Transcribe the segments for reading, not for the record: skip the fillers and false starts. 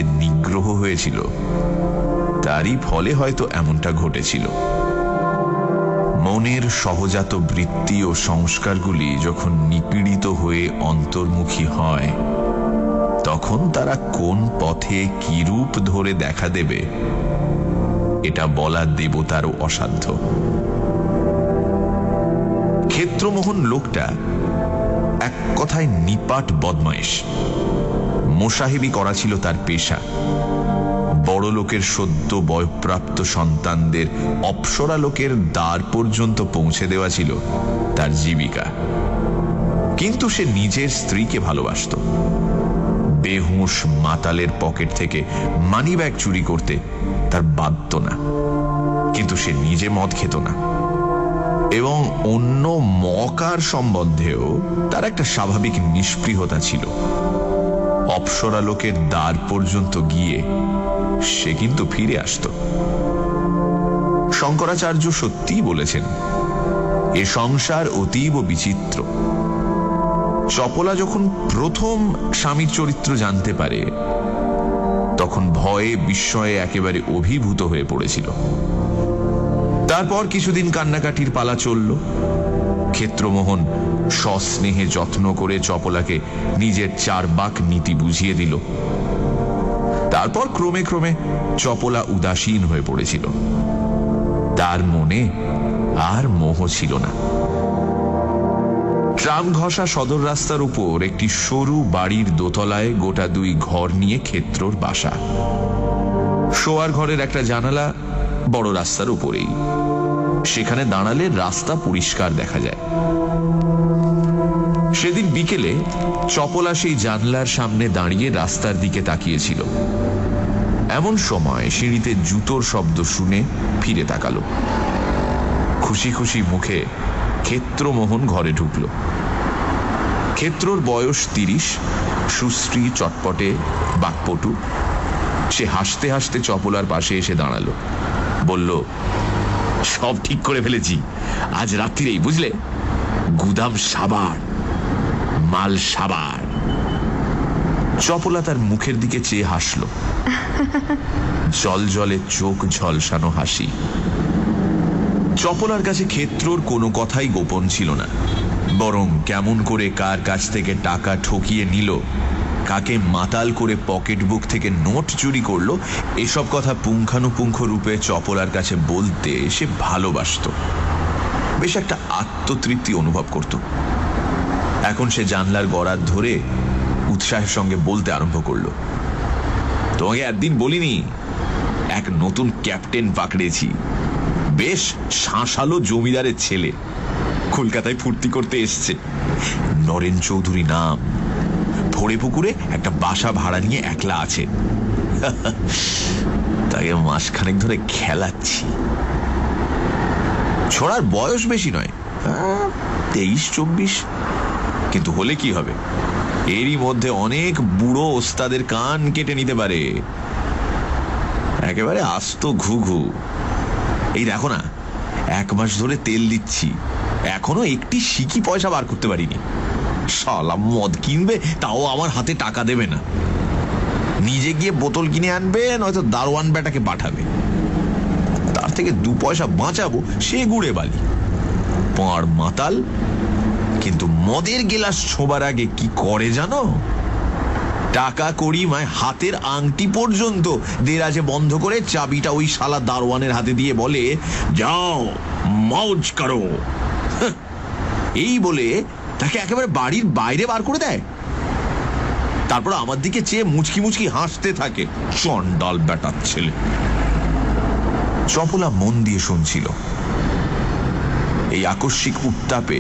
যে নিগ্রহ হয়েছিল তারই ফলে হয়তো এমনটা ঘটেছিল। মনের সহজাত বৃত্তি ও সংস্কারগুলি যখন নিপীড়িত হয়ে অন্তর্মুখী হয় তখন তারা কোন পথে কি রূপ ধরে দেখা দেবে এটা বলা দেবতারও অসাধ্য। ক্ষেত্রমোহন লোকটা এক কথায় নিপাট বদমাইশ। মোসাহেবি করা ছিল তার পেশা। বড় লোকের সদ্য বয়ঃপ্রাপ্ত সন্তানদের অপ্সরা লোকের দ্বার পর্যন্ত পৌঁছে দেওয়া ছিল তার জীবিকা। কিন্তু সে নিজের স্ত্রীকে ভালোবাসত। বেহুঁশ মাতালের পকেট থেকে মানি ব্যাগ চুরি করতে তার বাধ্য না, কিন্তু সে নিজে মদ খেত না এবং অন্য মকার সম্বন্ধেও তার একটা স্বাভাবিক নিষ্পৃহতা ছিল। অপ্সরা লোকের দ্বার পর্যন্ত গিয়ে সে কিন্তু ফিরে আসত। শঙ্করাচার্য সত্যিই বলেছেন, এ সংসার অতীব বিচিত্র। চপলা যখন প্রথম স্বামীর চরিত্র জানতে পারে তখন ভয়ে বিস্ময়ে একেবারে অভিভূত হয়ে পড়েছিল। তারপর কিছুদিন কান্নাকাটির পালা চলল। ক্ষেত্রমোহন সস্নেহে যত্ন করে চপলাকে নিজের চারবাক নীতি বুঝিয়ে দিল। তারপর ক্রমে ক্রমে চপলা উদাসীন হয়ে পড়েছিল। তার মনে আর মোহ ছিল না। ট্রাম ঘষা সদর রাস্তার উপর একটি সরু বাড়ির দোতলায় গোটা দুই ঘর নিয়ে ক্ষেত্রর বাসা। শোয়ার ঘরের একটা জানালা বড় রাস্তার উপরেই। সেখানে দাঁড়ালে রাস্তা পরিষ্কার দেখা যায়। সেদিন বিকেলে চপলা সেই জানলার সামনে দাঁড়িয়ে রাস্তার দিকে তাকিয়েছিল। এমন সময় সিঁড়িতে জুতোর শব্দ শুনে ফিরে তাকালো। খুশি খুশি মুখে ক্ষেত্রমোহন ঘরে ঢুকল। ক্ষেত্রর বয়স 30, সুশ্রী, চটপটে, বাকপটু। সে হাসতে হাসতে চপলার পাশে এসে দাঁড়ালো, বলল, সব ঠিক করে ফেলেছি, আজ রাত্রিরেই, বুঝলে, গুদাম সাবার, মাল সাবার। চপলা তার মুখের দিকে চেয়ে হাসল, জল জলে চোখ ঝলসানো হাসি। চপলার কাছে ক্ষেত্রর কোনো কথাই গোপন ছিল না, বরং কেমন করে কার কাছ থেকে টাকা ঠকিয়ে নিল, কাকে মাতাল করে পকেট বুক থেকে নোট চুরি করলো, এসব কথা পুঙ্খানুপুঙ্খ রূপে চপলার কাছে বলতে সে ভালোবাসত। বেশ একটা আত্মতৃপ্তি অনুভব করত। এখন সে জানলার গড়ার ধরে উৎসাহের সঙ্গে বলতে আরম্ভ করলো, তোমাকে একদিন বলিনি, এক নতুন ক্যাপ্টেন পাকড়েছি, বেশ শাঁসালো জমিদারের ছেলে, কলকাতায় ফুর্তি করতে এসছে। নরেন চৌধুরী নাম, ভোরে পুকুরে একটা বাসা ভাড়া নিয়ে একলা আছে। তাকে মাসখানেক ধরে খেলাচ্ছি। ছোড়ার বয়স বেশি নয়, 23-24, কিন্তু হলে কি হবে, এরই মধ্যে অনেক বুড়ো ওস্তাদের কান কেটে নিতে পারে। একেবারে আস্ত ঘুঘু। এই দেখো না, 1 মাস ধরে তেল দিচ্ছি, এখনো একটি সিকি পয়সা বার করতে পারিনি। শালা মদ কিনবে, তাও আমার হাতে টাকা দেবে না। নিজে গিয়ে বোতল কিনে আনবে, নয়তো দারোয়ান বেটাকে পাঠাবে। তার থেকে 2 পয়সা বাঁচাবো, সে গুড়ে বালি। পাঁড় মাতাল, কিন্তু মদের গেলাস ছোবার আগে কি করে জানো? টাকা করি মায় হাতের আংটি পর্যন্ত দেরাজে বন্ধ করে চাবিটা ওই শালা দারোয়ানের হাতে দিয়ে বলে, যাও মৌজ করো। এই বলে তাকে একেবারে বাড়ির বাইরে বার করে দেয়। তারপর আমার দিকে চেয়ে মুচকি মুচকি হাসতে থাকে, চন্ডাল বেটার ছেলে। চপলা মন দিয়ে শুনছিল। এই আকস্মিক উত্তাপে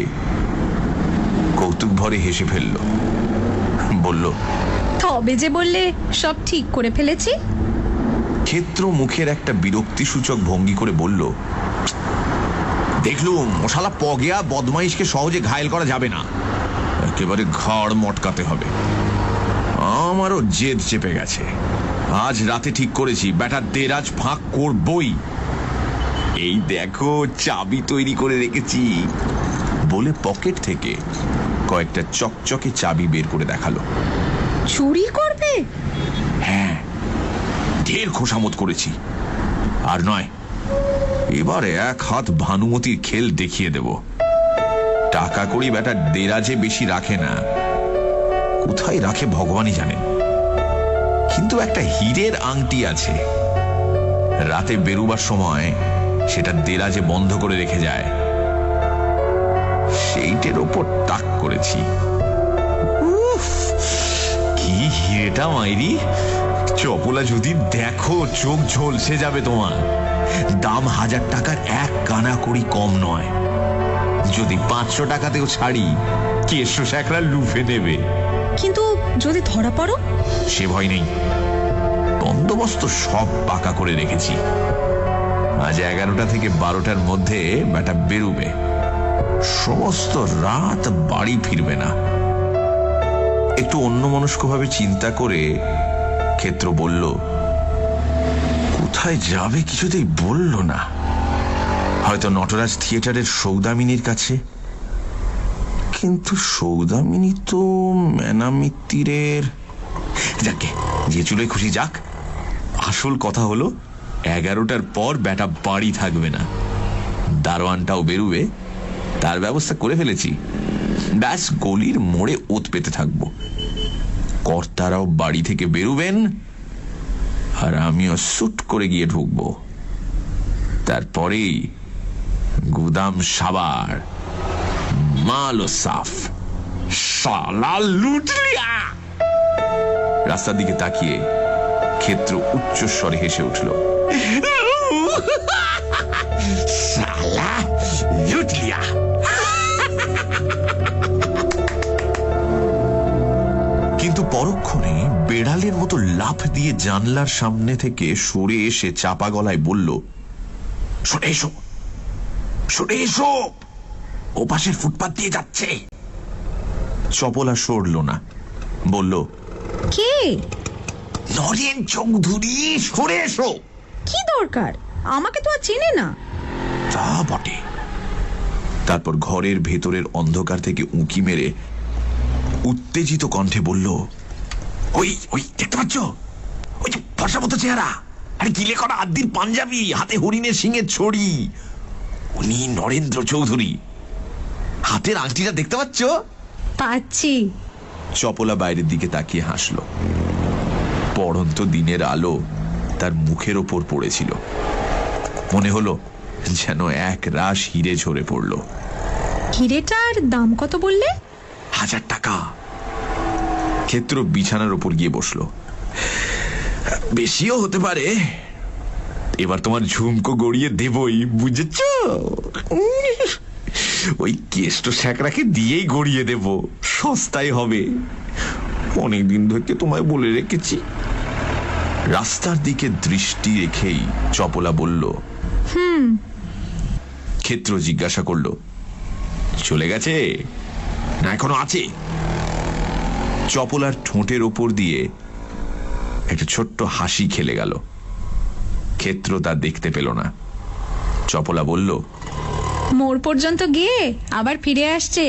কৌতুক ভরে হেসে ফেলল, বলল, তবে যে বললে সব ঠিক করে ফেলেছি। ক্ষেত্র মুখের একটা বিরক্তিসূচক ভঙ্গি করে বলল, দেখলুম মশালা পগেয়া বদমাইশকে সহজে ঘায়েল করা যাবে না, একেবারে ঘাড় মটকাতে হবে। আমারও জেদ চেপে গেছে। আজ রাতে ঠিক করেছি ব্যাটার দেরাজ ফাঁক করবই। এই দেখো চাবি তৈরি করে রেখেছি, বলে পকেট থেকে কয়েকটা চকচকে চাবি বের করে দেখালো। চুরি করবে? হ্যাঁ, ঢের খোসামত করেছি। আর নয়, এবার এক হাত ভানুমতির খেল দেখিয়ে দেব। টাকা কড়ি বেটা দেরাজে বেশি রাখে না, কোথায় রাখে ভগবানই জানেন। কিন্তু একটা হীরের আংটি আছে, রাতে বেরুবার সময় সেটা দেরাজে বন্ধ করে রেখে যায়। সেইটের ওপর তাক করেছি। কি হিরেটা মাইরি! চপলা যদি দেখো চোখ ঝলসে যাবে তোমার। দাম 1000 টাকার এক কানা কড়ি কম নয়। যদি 500 টাকাতেও ছাড়ি, কেষ্ট শেখরা লুফে নেবে। কিন্তু যদি ধরা পড়ো? সে ভয় নেই, বন্দোবস্ত সব পাকা করে রেখেছি। আজ 11টা থেকে 12টার মধ্যে বেটা বেরুবে, সমস্ত রাত বাড়ি ফিরবে না। একটু অন্যমনস্ক ভাবে চিন্তা করে ক্ষেত্র বলল, কোথায় যাবে কিছুতেই বলল না। হয়তো নটরাজ থিয়েটারের সৌদামিনীর কাছে। কিন্তু সৌদামিনী তো মেনামিত্তিরের। যাকে যে চুলোয় খুশি যাক। আসল কথা হলো 11টার পর বেটা বাড়ি থাকবে না। দারোয়ানটাও বেরুবে, তার ব্যবস্থা করে ফেলেছি। ব্যাস গলির মোড়ে ওত পেতে থাকবো। কর্তারাও বাড়ি থেকে বেরুবেন, আর আমিও সুট করে গিয়ে ঢুকবো। তারপরেই গুদাম সাবার, মাল সাফ। শালা লুট লিয়া! রাস্তার দিকে তাকিয়ে ক্ষেত্র উচ্চস্বরে হেসে উঠল। শালা লুট লিয়া! কিন্তু পরক্ষণে বেড়ালের মতো লাফ দিয়ে জানলার সামনে থেকে সরে এসে চাপা গলায় বলল, সরে এসো, সরে এসো, ও পাশের ফুটপাত দিয়ে যাচ্ছে। চপলা সরল না, বলল, কে? নরেন চৌধুরী, সরে এসো। কি দরকার? আমাকে তো আর চেনে না। তা বটে। তারপর ঘরের ভেতরের অন্ধকার থেকে উঁকি মেরে উত্তেজিত কণ্ঠে বলল, ওই ওই দেখতে পাচ্ছ? ওই যে ফর্সার মতো চেহারা, আরে গিলে করা আদ্দির পাঞ্জাবি, হাতে হরিণের সিংহের ছড়ি, উনি নরেন্দ্র চৌধুরী। হাতের আংটিটা দেখতে পাচ্ছ? পাচ্ছি। চপলা বাইরের দিকে তাকিয়ে হাসল। পড়ন্ত দিনের আলো তার মুখের ওপর পড়েছিল। মনে হলো যেন এক রাশ হিরে ঝরে পড়ল। হিরেটার দাম কত বললে? 1000 টাকা। ক্ষেত্র বিছানার ওপর গিয়ে বসলো। বেশিও হতে পারে, এবার তোমার ঝুমকো গড়িয়ে দেবই, বুঝেছ? ওই কেষ্ট শেখরাকে দিয়েই গড়িয়ে দেব, সস্তায় হবে। অনেকদিন ধরে তোমায় বলে রেখেছি। রাস্তার দিকে দৃষ্টি রেখেই চপলা বলল, ক্ষেত্র জিজ্ঞাসা করল, চলে গেছে না এখনো আছে? চপলার ঠোঁটের ওপর দিয়ে একটা ছোট্ট হাসি খেলে গেল। ক্ষেত্র তা দেখতে পেল না। চপলা বলল, মোড় পর্যন্ত গিয়ে আবার ফিরে আসছে।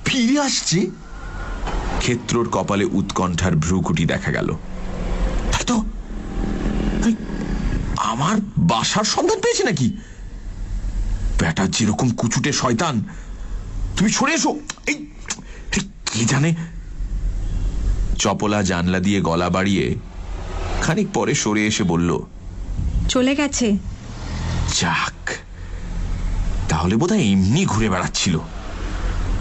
ফিরে আসছে? ক্ষেত্রর কপালে উৎকণ্ঠার ভ্রুকুটি দেখা গেল। তাই তো, আমার বাসার সন্ধান পেয়েছে নাকি? ব্যাটার যেরকম কুচুটে শয়তান। তুমি সরে এসো। এই কে জানে। চপলা জানলা দিয়ে গলা বাড়িয়ে খানিক পরে সরে এসে বলল, চলে গেছে। যাক, তাহলে বোধহয় এমনি ঘুরে বেড়াচ্ছিল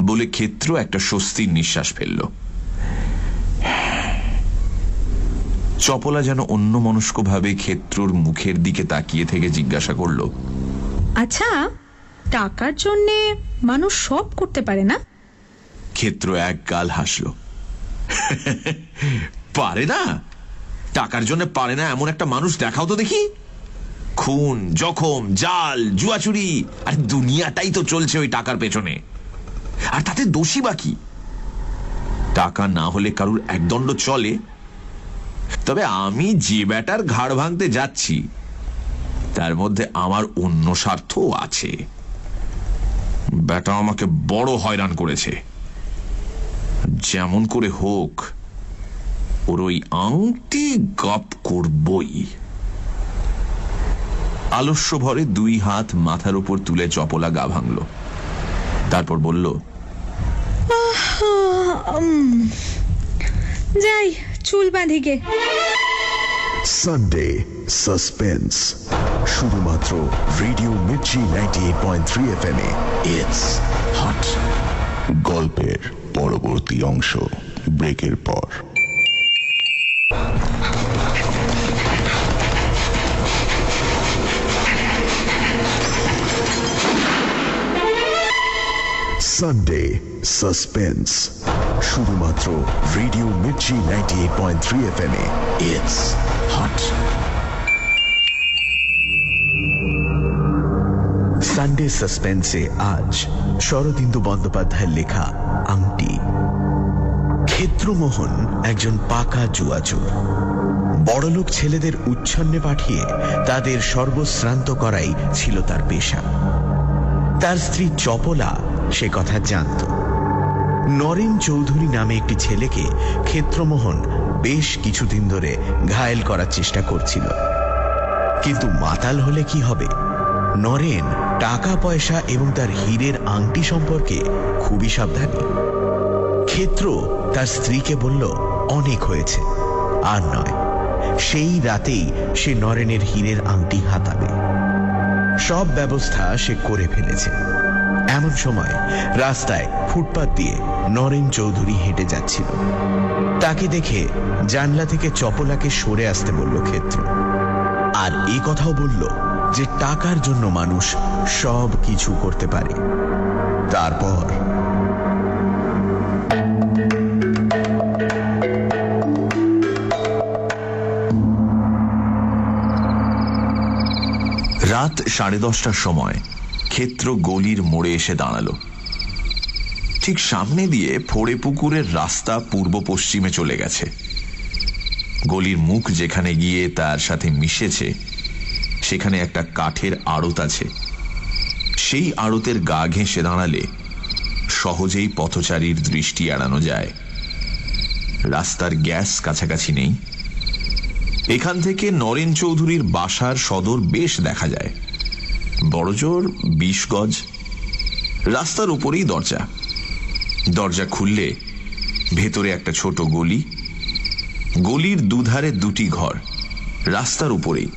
বলে ক্ষেত্র একটা স্বস্তির নিঃশ্বাস ফেলল। চপলা যেন অন্যমনস্ক ভাবে ক্ষেত্রর মুখের দিকে তাকিয়ে থেকে জিজ্ঞাসা করল, আচ্ছা, টাকার জন্যে মানুষ সব করতে পারে না? ক্ষেত্র এক গাল হাসল। পারে না? টাকার জন্য পারে না এমন একটা মানুষ দেখাও তো দেখি। খুন, জখম, জাল, জুয়াচুরি, আর দুনিয়াটাই তো চলছে ওই টাকার পেছনে। আর তাতে দোষী বাকি? টাকা না হলে কারুর একদণ্ড চলে। তবে আমি যে ব্যাটার ঘাড় ভাঙতে যাচ্ছি তার মধ্যে আমার অন্য স্বার্থও আছে। ব্যাটা আমাকে বড় হয়রান করেছে। যেমন করে হোক ওর ওই আংটি গাপ করবই। আলস্য ভরে 2 হাত মাথার উপর তুলে চপলা গা ভাঙল। তারপর বলল, যাই চুল বাঁধিকে। সানডে সাসপেন্স, শুধুমাত্র রেডিও মির্চি 98.3 FM এ। It's hot. গল্পের পরবর্তী অংশ ব্রেকের পর। সানডে সাসপেন্স, শুধুমাত্র রেডিও মির্চি 98.3 FM এ। It's hot. সানডে সাসপেন্সে আজ শরদিন্দু বন্দ্যোপাধ্যায়ের লেখা আংটি। ক্ষেত্রমোহন একজন পাকা জুয়াচোর। বড়লোক ছেলেদের উচ্ছন্নে পাঠিয়ে তাদের সর্বশ্রান্ত করাই ছিল তার পেশা। তার স্ত্রী চপলা সে কথা জানত। নরেন চৌধুরী নামে একটি ছেলেকে ক্ষেত্রমোহন বেশ কিছুদিন ধরে ঘায়েল করার চেষ্টা করছিল। কিন্তু মাতাল হলে কি হবে? নরেন টাকা পয়সা এবং তার হীরের আংটি সম্পর্কে খুবই সাবধানী। ক্ষেত্র তার স্ত্রীকে বলল, অনেক হয়েছে, আর নয়। সেই রাতেই সে নরেনের হীরের আংটি হাতাবে। সব ব্যবস্থা সে করে ফেলেছে। এমন সময় রাস্তায় ফুটপাত দিয়ে নরেন চৌধুরী হেঁটে যাচ্ছিল। তাকে দেখে জানলা থেকে চপলাকে সরে আসতে বলল ক্ষেত্র। আর এই কথাও বলল যে টাকার জন্য মানুষ সব কিছু করতে পারে। তারপর রাত 10:30টার সময় ক্ষেত্র গলির মোড়ে এসে দাঁড়ালো। ঠিক সামনে দিয়ে ফোড়ে পুকুরের রাস্তা পূর্ব পশ্চিমে চলে গেছে। গলির মুখ যেখানে গিয়ে তার সাথে মিশেছে সেখানে একটা কাঠের আড়ত আছে। সেই আড়তের গা ঘেঁষে দাঁড়ালে সহজেই পথচারীর দৃষ্টি এড়ানো যায়। রাস্তার গ্যাস কাছাকাছি নেই। এখান থেকে নরেন চৌধুরীর বাসার সদর বেশ দেখা যায়। বড়জোর 20 গজ। রাস্তার উপরেই দরজা। দরজা খুললে ভেতরে একটা ছোট গলি। গলির দুধারে 2টি ঘর। রাস্তার উপরেই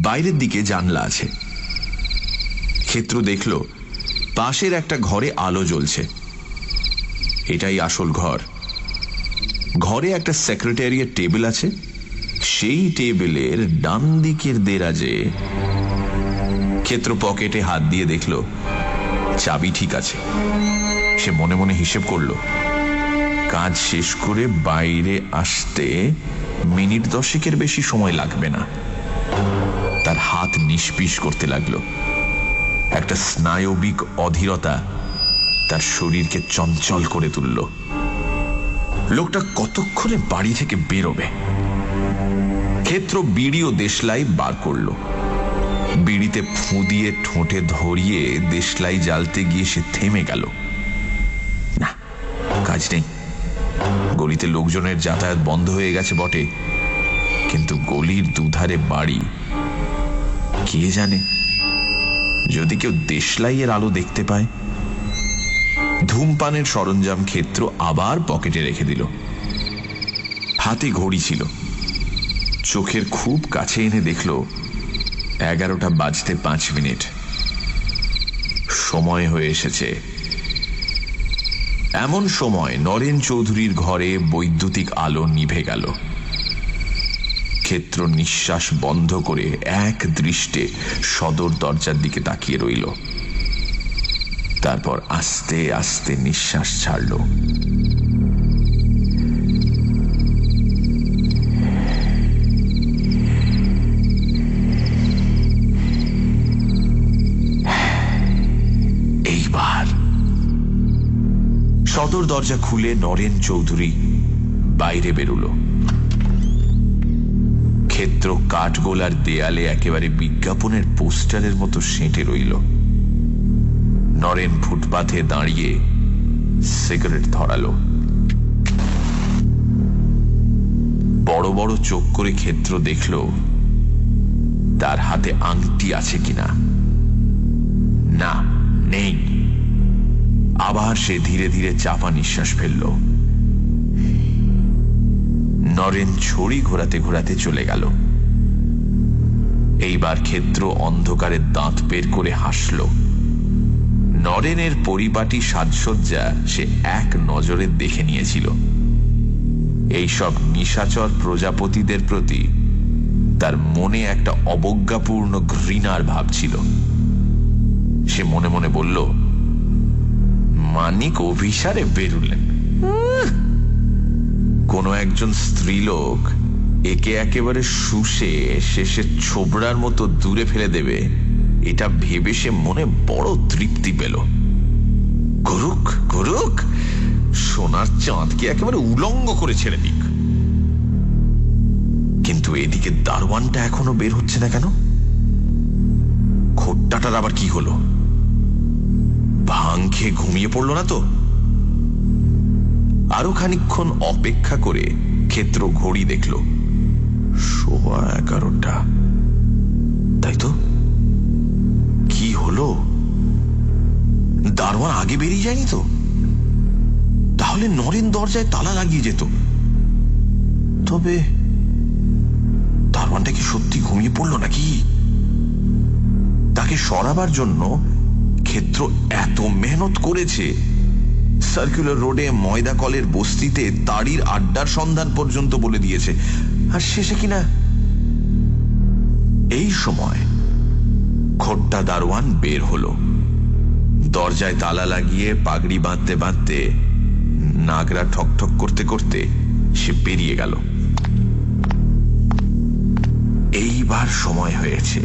বাইরের দিকে জানলা আছে। ক্ষেত্র দেখল পাশের একটা ঘরে আলো জ্বলছে। এটাই আসল ঘর। ঘরে একটা সেক্রেটারিয়েট টেবিল আছে। সেই টেবিলের ডান দিকের দেরাজে ক্ষেত্র পকেটে হাত দিয়ে দেখল চাবি ঠিক আছে। সে মনে মনে হিসেব করল, কাজ শেষ করে বাইরে আসতে মিনিট 10 বেশি সময় লাগবে না। তার হাত নিষ্পিস করতে লাগলো। একটা স্নায়বিক অধীরতা তার শরীরকে চঞ্চল করে তুলল। লোকটা কতক্ষণে বাড়ি থেকে বেরোবে? ক্ষেত্র বিড়ি ও দেশলাই বার করল। বিড়িতে ফুঁ দিয়ে ঠোঁটে ধরিয়ে দেশলাই জ্বালতে গিয়ে সে থেমে গেল। না, কাজ নেই। গলিতে লোকজনের যাতায়াত বন্ধ হয়ে গেছে বটে, কিন্তু গলির দুধারে বাড়ি। কে জানে, যদি কেউ দেশলাইয়ের আলো দেখতে পায়। ধূমপানের সরঞ্জাম ক্ষেত্র আবার পকেটে রেখে দিল। হাতে ঘড়ি ছিল। চোখের খুব কাছে এনে দেখল 11টা বাজতে 5 মিনিট। সময় হয়ে এসেছে। এমন সময় নরেন চৌধুরীর ঘরে বৈদ্যুতিক আলো নিভে গেল। ক্ষেত্র নিঃশ্বাস বন্ধ করে এক দৃষ্টে সদর দরজার দিকে তাকিয়ে রইল। তারপর আস্তে আস্তে নিঃশ্বাস ছাড়ল। এইবার সদর দরজা খুলে নরেন চৌধুরী বাইরে বেরুল। ক্ষেত্র কাঠগোলার দেয়ালে একেবারে বিজ্ঞাপনের পোস্টারের মতো সেঁটে রইল। নরেন ফুটপাথে দাঁড়িয়ে সিগারেট ধরালো। বড় বড় চোখ করে ক্ষেত্র দেখল তার হাতে আংটি আছে কিনা। না, নেই। আবার সে ধীরে ধীরে চাপা নিঃশ্বাস ফেলল। নরেন ছড়ি ঘোরাতে ঘোরাতে চলে গেল। এইবার ক্ষেত্র অন্ধকারে দাঁত বের করে হাসল। নরেনের পরিপাটি সাজসজ্জা সে এক নজরে দেখে নিয়েছিল। এইসব নিশাচর প্রজাপতিদের প্রতি তার মনে একটা অবজ্ঞাপূর্ণ ঘৃণার ভাব ছিল। সে মনে মনে বলল, মানিক অভিসারে বেরুলেন। কোন একজন স্ত্রীলোক একে একেবারে শুষে শেষে ছোবড়ার মতো দূরে ফেলে দেবে, এটা ভেবে সে মনে বড় তৃপ্তি পেল। করুক করুক, সোনার চাঁদকে একেবারে উলঙ্গ করে ছেড়ে দিক। কিন্তু এদিকে দারোয়ানটা এখনো বের হচ্ছে না কেন? খোট্টাটার আবার কি হলো? ভাং খেয়ে ঘুমিয়ে পড়লো না তো? আরো খানিকক্ষণ অপেক্ষা করে ক্ষেত্র ঘড়ি দেখল, 11:15। তাই তো, কি হলো? দারোয়ান আগে বেরিয়ে যায়নি তো? তাহলে নরেন দরজায় তালা লাগিয়ে যেত। তবে দারোয়ানটা কি সত্যি ঘুমিয়ে পড়লো নাকি? তাকে সরাবার জন্য ক্ষেত্র এত মেহনত করেছে, সার্কুলার রোডে ময়দা কলের বস্তিতে তাড়ির আড্ডার সন্ধান পর্যন্ত বলে দিয়েছে, আর শেষে কিনা। এই সময় খোট্টা দারোয়ান বের হলো। দরজায় তালা লাগিয়ে পাগড়ি বাঁধতে বাঁধতে, নাগরা ঠকঠক করতে করতে সে বেরিয়ে গেল। এইবার সময় হয়েছে।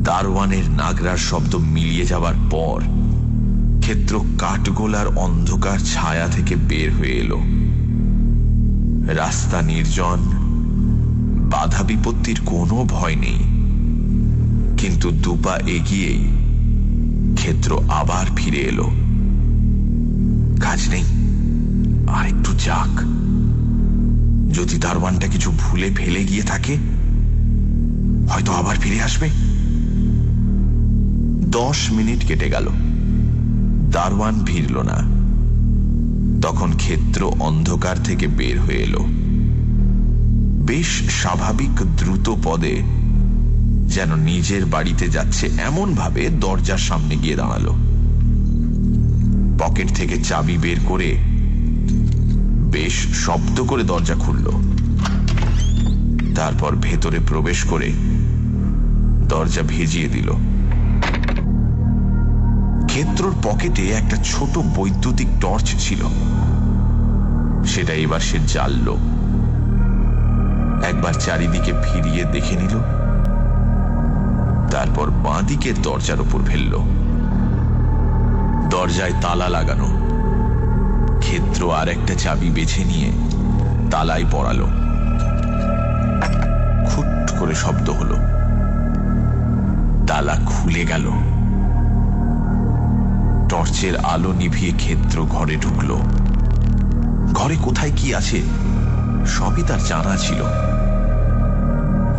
দারোয়ানের নাগরার শব্দ মিলিয়ে যাবার পর ক্ষেত্র কাঠগোলার অন্ধকার ছায়া থেকে বের হয়ে এলো। রাস্তা নির্জন, বাধা বিপত্তির কোনো ভয় নেই। কিন্তু দুপা এগিয়েই ক্ষেত্র আবার ফিরে এলো। কাজ নেই, আর একটু যাক। যদি দারোয়ানটা কিছু ভুলে ফেলে গিয়ে থাকে, হয়তো আবার ফিরে আসবে। 10 মিনিট কেটে গেল, দারোয়ান ফিরল না। তখন ক্ষেত্র অন্ধকার থেকে বের হয়ে এলো। বেশ স্বাভাবিক দ্রুত পদে, যেন নিজের বাড়িতে যাচ্ছে এমন ভাবে দরজার সামনে গিয়ে দাঁড়ালো। পকেট থেকে চাবি বের করে বেশ শব্দ করে দরজা খুলল। তারপর ভেতরে প্রবেশ করে দরজা ভেজিয়ে দিল। ক্ষেত্রর পকেটে একটা ছোট বৈদ্যুতিক টর্চ ছিল, সেটা এবার সে জ্বালল। একবার চারিদিকে ফিরিয়ে দেখে নিল, তারপর বাঁ দিকের দরজার উপর ফেলল। দরজায় তালা লাগানো। ক্ষেত্র আর একটা চাবি বেছে নিয়ে তালায় পড়ালো। খুট করে শব্দ হলো, তালা খুলে গেল। টর্চের আলো নিভিয়ে ক্ষেত্র ঘরে ঢুকলো। ঘরে কোথায় কি আছে সবই তার জানা ছিল।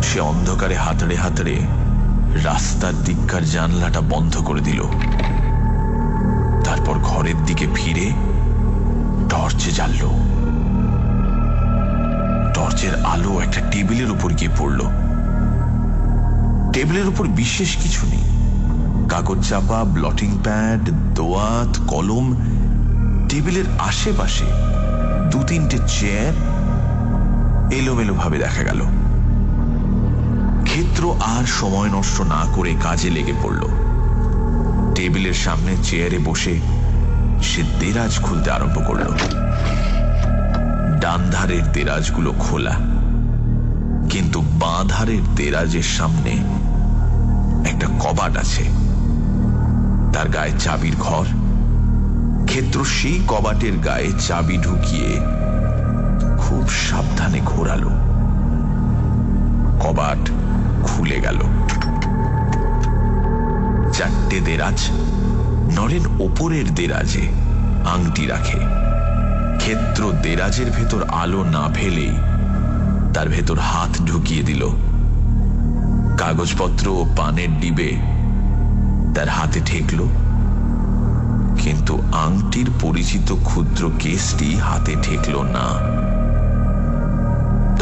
সে অন্ধকারে হাতড়ে হাতড়ে রাস্তার দিককার জানলাটা বন্ধ করে দিল। তারপর ঘরের দিকে ফিরে টর্চ জ্বালল। টর্চের আলো একটা টেবিলের উপর গিয়ে পড়ল। টেবিলের উপর বিশেষ কিছু নেই, কাগজ চাপা, ব্লটিং প্যাড, দোয়াত, কলম। টেবিলের আশেপাশে 2-3টে চেয়ার এলোমেলো ভাবে দেখা গেল। ক্ষেত্র আর সময় নষ্ট না করে কাজে লেগে পড়ল। টেবিলের সামনে চেয়ারে বসে সে দেরাজ খুলতে আরম্ভ করল। ডান ধারের দেরাজগুলো খোলা, কিন্তু বাঁ ধারের দেরাজের সামনে একটা কবাট আছে, তার গায়ে চাবির ঘর। ক্ষেত্র সেই কবাটের গায়ে চাবি ঢুকিয়ে খুব সাবধানে ঘোরালো। কবাট খুলে গেল। 4টে দেরাজ। নরেন ওপরের দেরাজে আংটি রাখে। ক্ষেত্র দেরাজের ভেতর আলো না ফেলেই তার ভেতর হাত ঢুকিয়ে দিল। কাগজপত্র ও পানের ডিবে তার হাতে ঠেকল, কিন্তু আংটির পরিচিত ক্ষুদ্র কেসটি হাতে ঠেকল না।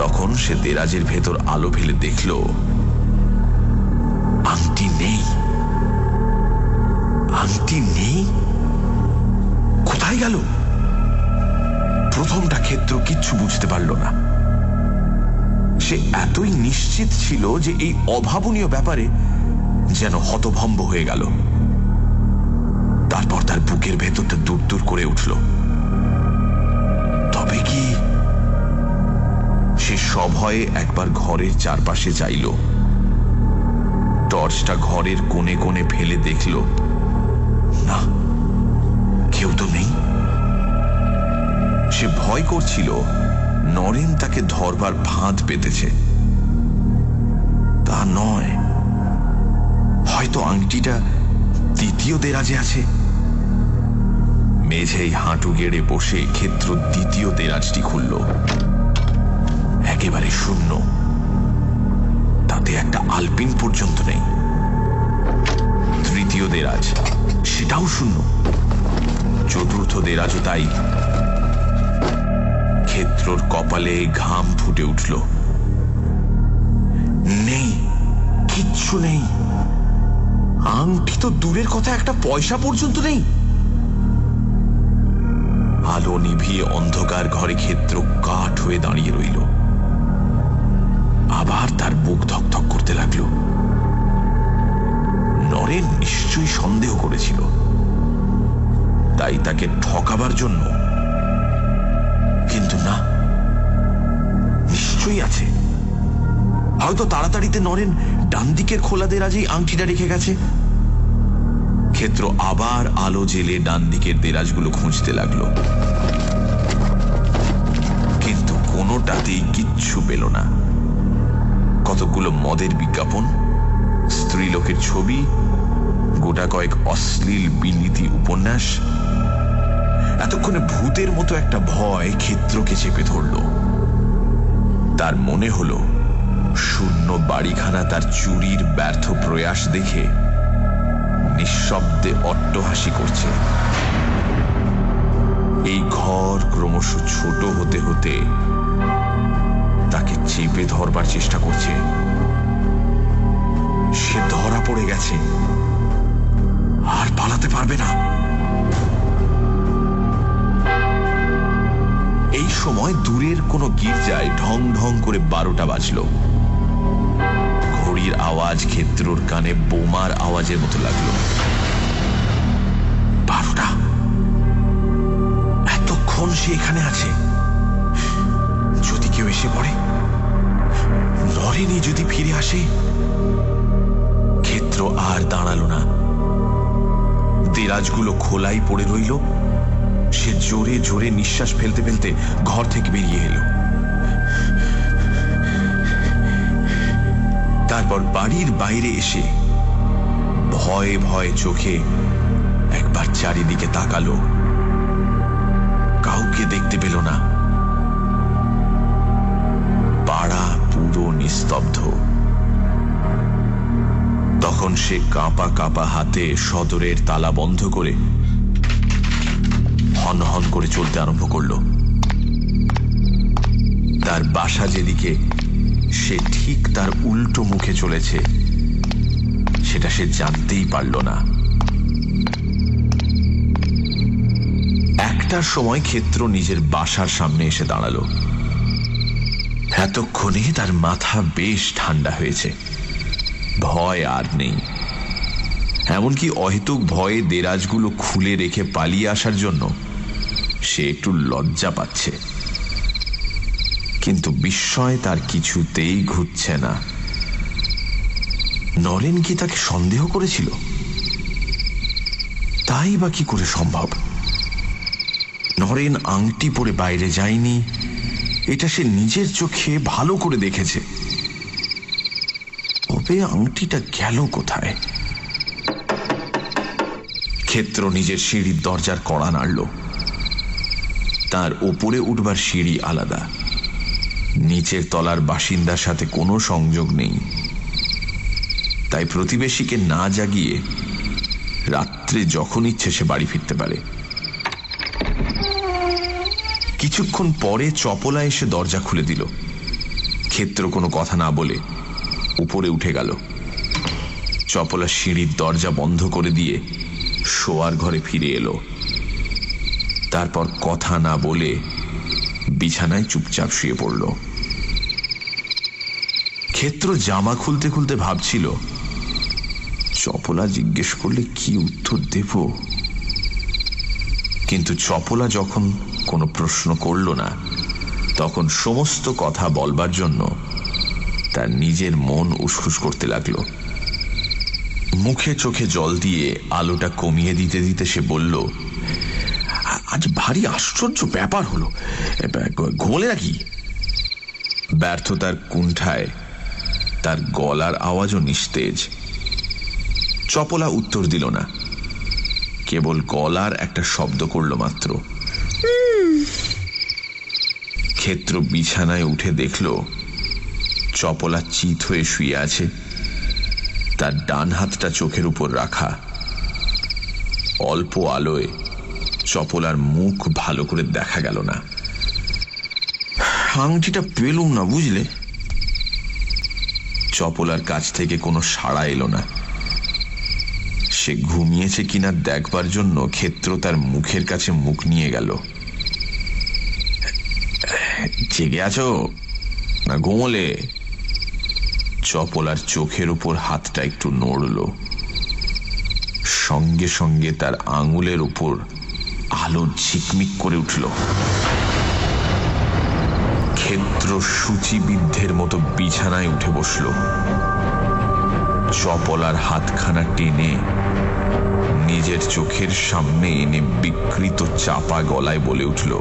তখন সে দেরাজের ভেতর আলো ফেলে দেখল আংটি নেই। আংটি নেই? কোথায় গেল? প্রথমটা ক্ষেত্র কিচ্ছু বুঝতে পারল না। সে এতই নিশ্চিত ছিল যে এই অভাবনীয় ব্যাপারে যেন হতভম্ব হয়ে গেল। তারপর তার বুকের ভেতরটা দূর দূর করে উঠল। তবে কি? সে সভয়ে একবার ঘরের চারপাশে চাইল, টর্চটা ঘরের কোণে কোণে ফেলে দেখল, না, কেউ তো নেই। সে ভয় করছিল নরেন তাকে ধরবার ফাঁদ পেতেছে। তা নয়, হয়তো আংটিটা দ্বিতীয় দেরাজে আছে। মেঝেই হাঁটু গেড়ে বসে ক্ষেত্র দ্বিতীয় দেরাজটি খুলল। একেবারে শূন্য, তাতে একটা আলপিন পর্যন্ত নেই। তৃতীয় দেরাজ, সেটাও শূন্য। চতুর্থ দেরাজও তাই। ক্ষেত্রর কপালে ঘাম ফুটে উঠল। নেই, কিচ্ছু নেই। আংটি তো দূরের কথা, একটা পয়সা পর্যন্ত নেই। আলো নিভিয়ে অন্ধকার ঘরে ক্ষেত্র কাঠ হয়ে দাঁড়িয়ে রইল। আবার তার বুক ধকধক করতে লাগলো। নরেন নিশ্চয়ই সন্দেহ করেছিল, তাই তাকে ঠকাবার জন্য। কিন্তু না, নিশ্চয়ই আছে। হয়তো তাড়াতাড়িতে নরেন ডান দিকের খোলা দেরাজেই আংটিটা রেখে গেছে। ক্ষেত্র আবার আলো জেলে ডান দিকের দেরাজগুলো খুঁজতে লাগলো, কিন্তু কোনোটাতেই কিচ্ছু পেল না। কতগুলো মদের বিজ্ঞাপন, স্ত্রীলোকের ছবি, গোটা কয়েক অশ্লীল বিলিতি উপন্যাস। এতক্ষণে ভূতের মতো একটা ভয় ক্ষেত্রকে চেপে ধরল। তার মনে হলো শূন্য বাড়িখানা তার চুরির ব্যর্থ প্রয়াস দেখে নিঃশব্দে অট্টহাসি করছে। এই ঘর ক্রমশ ছোট হতে হতে তাকে চেপে ধরবার চেষ্টা করছে। সে ধরা পড়ে গেছে, আর পালাতে পারবে না। এই সময় দূরের কোনো গির্জায় ঢং ঢং করে 12টা বাজল। ঘড়ির আওয়াজ ক্ষেত্রর কানে বোমার আওয়াজের মতো লাগলো। 12টা! এতক্ষণ সে এখানে আছে। যদি কেউ এসে পড়ে, নরেনই যদি ফিরে আসে। ক্ষেত্র আর দাঁড়ালো না। দেরাজগুলো খোলাই পড়ে রইল। সে জোরে জোরে নিঃশ্বাস ফেলতে ফেলতে ঘর থেকে বেরিয়ে এলো। তারপর বাড়ির বাইরে এসে ভয়ে ভয়ে চোখে একবার চারিদিকে তাকালো। কাউকে দেখতে পেল না। পাড়া পুরো নিস্তব্ধ। তখন সে কাঁপা কাঁপা হাতে সদরের তালা বন্ধ করে হন হন করে চলতে আরম্ভ করল। তার বাসা যেদিকে, সে ঠিক তার উল্টো মুখে চলেছে সেটা সে জানতেই পারল না। একটার সময় ক্ষেত্র নিজের বাসার সামনে এসে দাঁড়ালো। এতক্ষণে তার মাথা বেশ ঠান্ডা হয়েছে। ভয় আর নেই। এমনকি অহেতুক ভয়ে দেরাজগুলো খুলে রেখে পালিয়ে আসার জন্য সে একটু লজ্জা পাচ্ছে। কিন্তু বিস্ময় তার কিছুতেই ঘুরছে না। নরেন কি তাকে সন্দেহ করেছিল? তাই বা কি করে সম্ভব? নরেন আংটি পরে বাইরে যায়নি, এটা সে নিজের চোখে ভালো করে দেখেছে। তবে আংটিটা গেল কোথায়? ক্ষেত্র নিজের সিঁড়ির দরজার কড়া নাড়ল। তার ওপরে উঠবার সিঁড়ি আলাদা, নিচের তলার বাসিন্দার সাথে কোনো সংযোগ নেই। তাই প্রতিবেশীকে না জাগিয়ে রাত্রে যখন ইচ্ছে সে বাড়ি ফিরতে পারে। কিছুক্ষণ পরে চপলা এসে দরজা খুলে দিল। ক্ষেত্র কোনো কথা না বলে উপরে উঠে গেল। চপলা সিঁড়ির দরজা বন্ধ করে দিয়ে শোয়ার ঘরে ফিরে এলো। তারপর কথা না বলে বিছানায় চুপচাপ শুয়ে পড়ল। ক্ষেত্র জামা খুলতে খুলতে ভাবছিল, চপলা জিজ্ঞেস করলে কি উত্তর দেব। কিন্তু চপলা যখন কোনো প্রশ্ন করল না, তখন সমস্ত কথা বলবার জন্য তার নিজের মন উসখুস করতে লাগলো। মুখে চোখে জল দিয়ে আলোটা কমিয়ে দিতে দিতে সে বলল, আজ ভারী আশ্চর্য ব্যাপার হলো, ঘুমলে নাকি? ব্যর্থতার কুণ্ঠায় তার গলার আওয়াজও নিস্তেজ। চপলা উত্তর দিল না, কেবল গলার একটা শব্দ করল মাত্র। ক্ষেত্র বিছানায় উঠে দেখল চপলা চিত হয়ে শুয়ে আছে, তার ডান হাতটা চোখের উপর রাখা। অল্প আলোয় চপলার মুখ ভালো করে দেখা গেল না। আংটিটা পেলুম না, বুঝলে? চপলার কাছ থেকে কোনো সাড়া এলো না। সে ঘুমিয়েছে কিনা দেখবার জন্য ক্ষেত্র তার মুখের কাছে মুখ নিয়ে গেল। জেগে আছো না ঘুমলে? চপলার চোখের উপর হাতটা একটু নড়ল। সঙ্গে সঙ্গে তার আঙুলের উপর আলো ঝিকমিক করে উঠল। ক্ষেত্র সূচিবিদ্ধের মতো বিছানায় উঠে বসল। চপলার হাতখানা টেনে নিজের চোখের সামনে এনে বিকৃত চাপা গলায় বলে উঠল,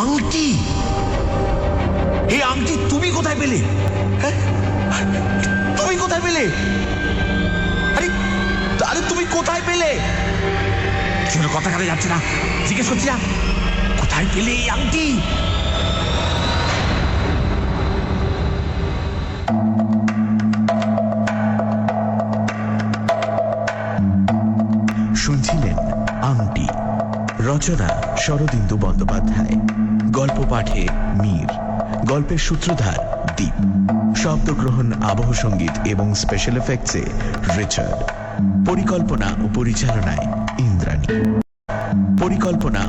আংটি! এই আংটি তুমি কোথায় পেলে? তুমি কোথায় পেলে? আরে আরে তুমি কোথায় পেলে? কথা কানে যাচ্ছে না, জিজ্ঞেস করছি না, কোথায় পেলে এই আংটি? শুনছিলেন আংটি, রচনা শরদিন্দু বন্দ্যোপাধ্যায়, গল্প পাঠে মীর, গল্পের সূত্রধার দীপ, শব্দগ্রহণ, আবহ সঙ্গীত এবং স্পেশাল এফেক্টসে রিচার্ড, পরিকল্পনা ও পরিচালনায় ইন্দ্রাণী, পরিকল্পনা